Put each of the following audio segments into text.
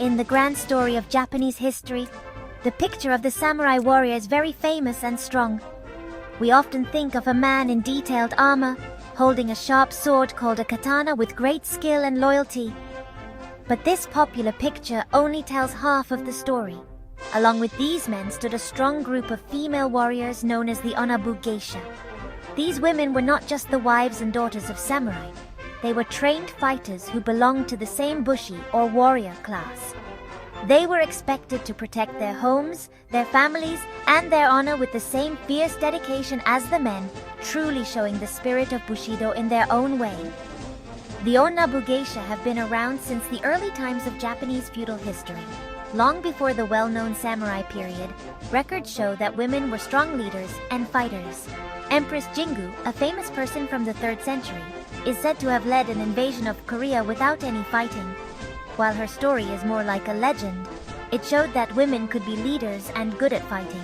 In the grand story of Japanese history, the picture of the samurai warrior is very famous and strong. We often think of a man in detailed armor, holding a sharp sword called a katana with great skill and loyalty. But this popular picture only tells half of the story. Along with these men stood a strong group of female warriors known as the Onna-Bugeisha. These women were not just the wives and daughters of samurai. They were trained fighters who belonged to the same bushi or warrior class. They were expected to protect their homes, their families, and their honor with the same fierce dedication as the men, truly showing the spirit of Bushido in their own way. The Onna-Bugeisha have been around since the early times of Japanese feudal history. Long before the well-known samurai period, records show that women were strong leaders and fighters. Empress Jingu, a famous person from the 3rd century, is said to have led an invasion of Korea without any fighting. While her story is more like a legend, it showed that women could be leaders and good at fighting.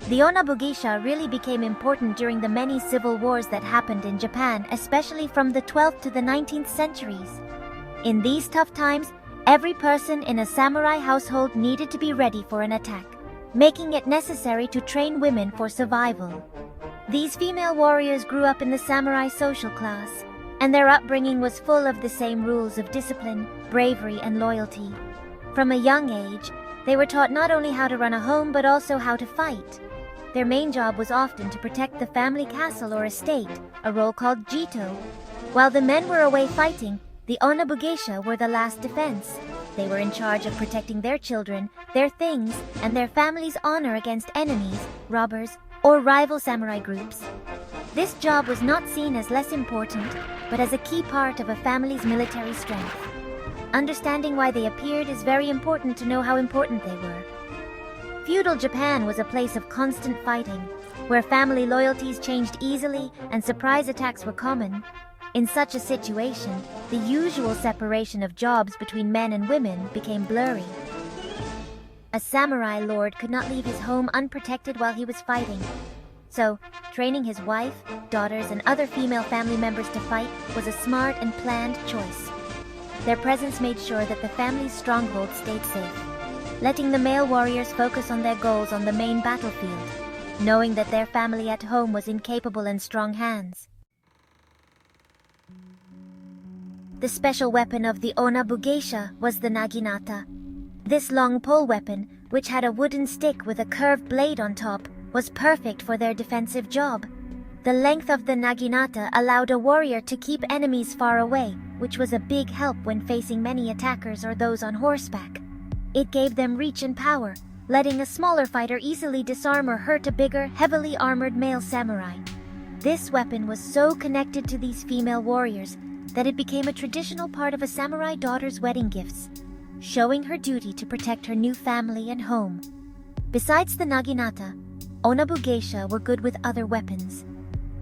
The Onna-Bugeisha really became important during the many civil wars that happened in Japan, especially from the 12th to the 19th centuries. In these tough times, every person in a samurai household needed to be ready for an attack, making it necessary to train women for survival. These female warriors grew up in the samurai social class, and their upbringing was full of the same rules of discipline, bravery, and loyalty. From a young age, they were taught not only how to run a home but also how to fight. Their main job was often to protect the family castle or estate, a role called jito. While the men were away fighting, the Onna-Bugeisha were the last defense. They were in charge of protecting their children, their things, and their family's honor against enemies, robbers, or rival samurai groups. This job was not seen as less important, but as a key part of a family's military strength. Understanding why they appeared is very important to know how important they were. Feudal Japan was a place of constant fighting, where family loyalties changed easily and surprise attacks were common. In such a situation, the usual separation of jobs between men and women became blurry. A samurai lord could not leave his home unprotected while he was fighting. So, training his wife, daughters, and other female family members to fight was a smart and planned choice. Their presence made sure that the family's stronghold stayed safe, letting the male warriors focus on their goals on the main battlefield, knowing that their family at home was in capable and strong hands. The special weapon of the Onna-Bugeisha was the naginata. This long pole weapon, which had a wooden stick with a curved blade on top, was perfect for their defensive job. The length of the naginata allowed a warrior to keep enemies far away, which was a big help when facing many attackers or those on horseback. It gave them reach and power, letting a smaller fighter easily disarm or hurt a bigger, heavily armored male samurai. This weapon was so connected to these female warriors that it became a traditional part of a samurai daughter's wedding gifts, showing her duty to protect her new family and home. Besides the naginata, Onna-Bugeisha were good with other weapons.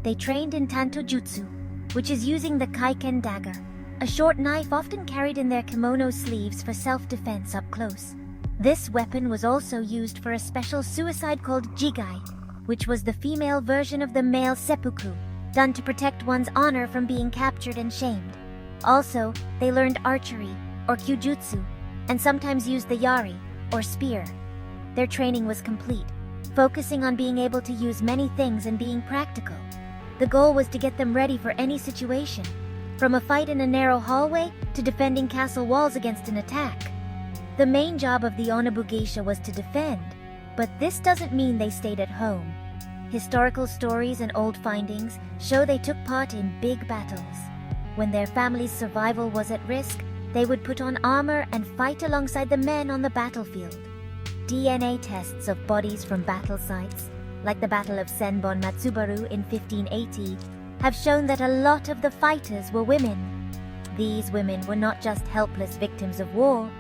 They trained in tanto jutsu, which is using the kaiken dagger, a short knife often carried in their kimono sleeves for self-defense up close. This weapon was also used for a special suicide called jigai, which was the female version of the male seppuku, done to protect one's honor from being captured and shamed. Also, they learned archery, or kyujutsu, and sometimes used the yari, or spear. Their training was complete, focusing on being able to use many things and being practical. The goal was to get them ready for any situation, from a fight in a narrow hallway to defending castle walls against an attack. The main job of the Onna-Bugeisha was to defend, but this doesn't mean they stayed at home. Historical stories and old findings show they took part in big battles. When their family's survival was at risk, they would put on armor and fight alongside the men on the battlefield. DNA tests of bodies from battle sites, like the Battle of Senbon Matsubaru in 1580, have shown that a lot of the fighters were women. These women were not just helpless victims of war,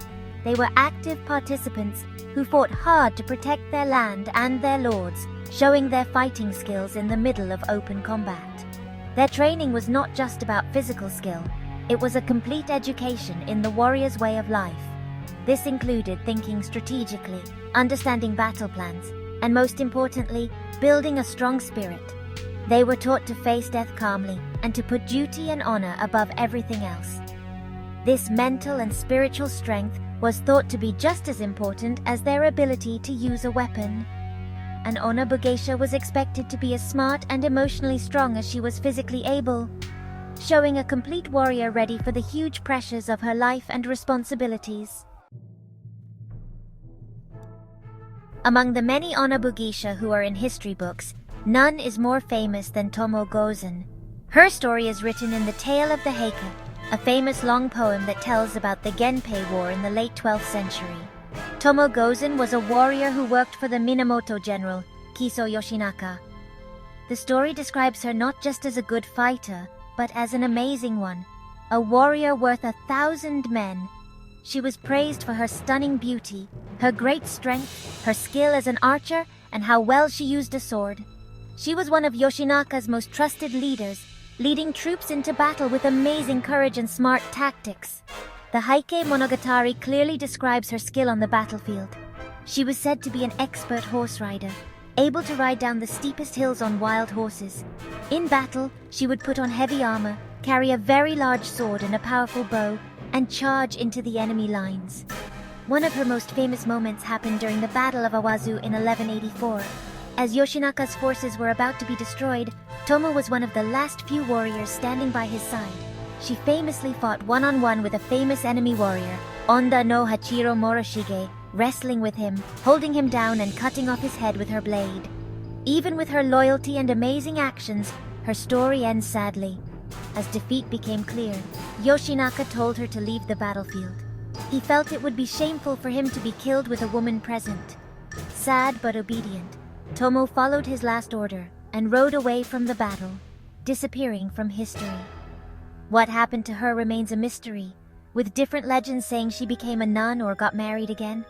they were active participants who fought hard to protect their land and their lords, showing their fighting skills in the middle of open combat. Their training was not just about physical skill, it was a complete education in the warrior's way of life. This included thinking strategically, understanding battle plans, and most importantly, building a strong spirit. They were taught to face death calmly and to put duty and honor above everything else. This mental and spiritual strength was thought to be just as important as their ability to use a weapon. And Onna-Bugeisha was expected to be as smart and emotionally strong as she was physically able, showing a complete warrior ready for the huge pressures of her life and responsibilities. Among the many Onna-Bugeisha who are in history books, none is more famous than Tomoe Gozen. Her story is written in the Tale of the Heike, a famous long poem that tells about the Genpei War in the late 12th century. Tomoe Gozen was a warrior who worked for the Minamoto general, Kiso Yoshinaka. The story describes her not just as a good fighter, but as an amazing one, a warrior worth 1,000 men. She was praised for her stunning beauty, her great strength, her skill as an archer, and how well she used a sword. She was one of Yoshinaka's most trusted leaders, leading troops into battle with amazing courage and smart tactics. The Heike Monogatari clearly describes her skill on the battlefield. She was said to be an expert horse rider, able to ride down the steepest hills on wild horses. In battle, she would put on heavy armor, carry a very large sword and a powerful bow, and charge into the enemy lines. One of her most famous moments happened during the Battle of Awazu in 1184. As Yoshinaka's forces were about to be destroyed, Tomoe was one of the last few warriors standing by his side. She famously fought one-on-one with a famous enemy warrior, Onda no Hachiro Moroshige, wrestling with him, holding him down and cutting off his head with her blade. Even with her loyalty and amazing actions, her story ends sadly. As defeat became clear, Yoshinaka told her to leave the battlefield. He felt it would be shameful for him to be killed with a woman present. Sad but obedient, Tomoe followed his last order and rode away from the battle, disappearing from history. What happened to her remains a mystery, with different legends saying she became a nun or got married again.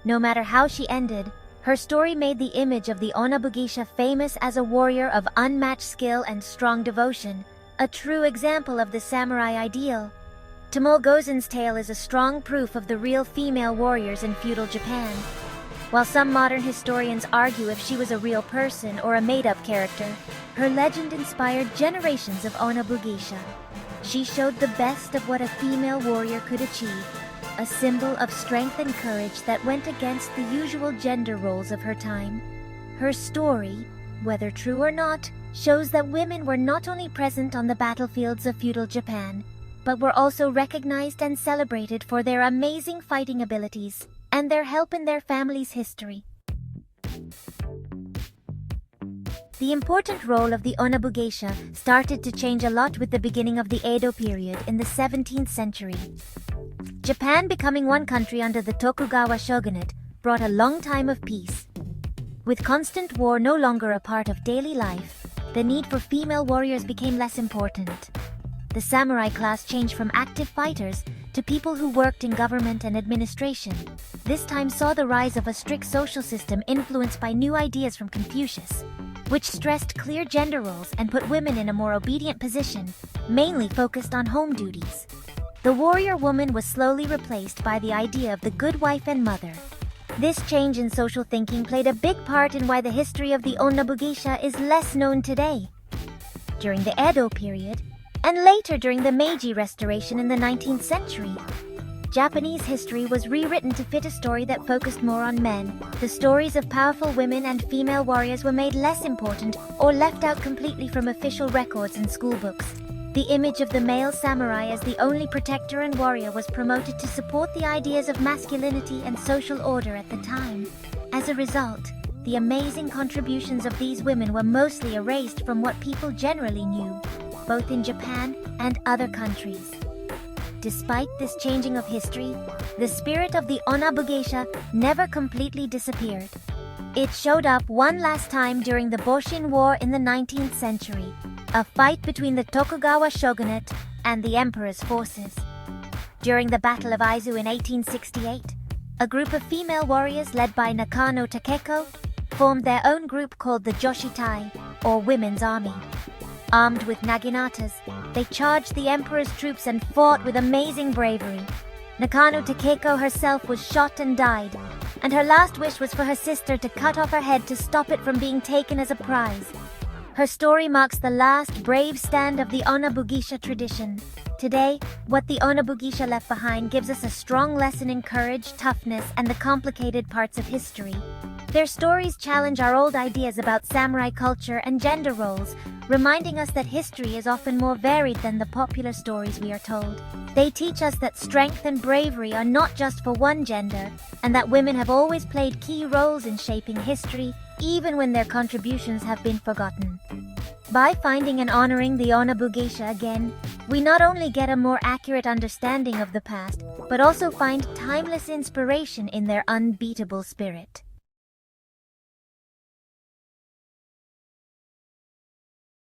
No matter how she ended, her story made the image of the Onna-Bugeisha famous as a warrior of unmatched skill and strong devotion, a true example of the samurai ideal. Tomoe Gozen's tale is a strong proof of the real female warriors in feudal Japan. While some modern historians argue if she was a real person or a made-up character, her legend inspired generations of Onna-Bugeisha. She showed the best of what a female warrior could achieve, a symbol of strength and courage that went against the usual gender roles of her time. Her story, whether true or not, shows that women were not only present on the battlefields of feudal Japan, but were also recognized and celebrated for their amazing fighting abilities and their help in their family's history. The important role of the Onna-Bugeisha started to change a lot with the beginning of the Edo period in the 17th century. Japan becoming one country under the Tokugawa shogunate brought a long time of peace. With constant war no longer a part of daily life, the need for female warriors became less important. The samurai class changed from active fighters to people who worked in government and administration. This time saw the rise of a strict social system influenced by new ideas from Confucius, which stressed clear gender roles and put women in a more obedient position, mainly focused on home duties. The warrior woman was slowly replaced by the idea of the good wife and mother. This change in social thinking played a big part in why the history of the Onna-Bugeisha is less known today. During the Edo period, and later during the Meiji Restoration in the 19th century, Japanese history was rewritten to fit a story that focused more on men. The stories of powerful women and female warriors were made less important or left out completely from official records and school books. The image of the male samurai as the only protector and warrior was promoted to support the ideas of masculinity and social order at the time. As a result, the amazing contributions of these women were mostly erased from what people generally knew, both in Japan and other countries. Despite this changing of history, the spirit of the Onna-Bugeisha never completely disappeared. It showed up one last time during the Boshin War in the 19th century, a fight between the Tokugawa shogunate and the emperor's forces. During the Battle of Aizu in 1868, a group of female warriors led by Nakano Takeko formed their own group called the Joshitai, or Women's Army. Armed with naginatas, they charged the emperor's troops and fought with amazing bravery. Nakano Takeko herself was shot and died, and her last wish was for her sister to cut off her head to stop it from being taken as a prize. Her story marks the last brave stand of the Onna-Bugeisha tradition. Today, what the Onna-Bugeisha left behind gives us a strong lesson in courage, toughness, and the complicated parts of history. Their stories challenge our old ideas about samurai culture and gender roles, reminding us that history is often more varied than the popular stories we are told. They teach us that strength and bravery are not just for one gender, and that women have always played key roles in shaping history, even when their contributions have been forgotten. By finding and honoring the Onna-Bugeisha again, we not only get a more accurate understanding of the past, but also find timeless inspiration in their unbeatable spirit.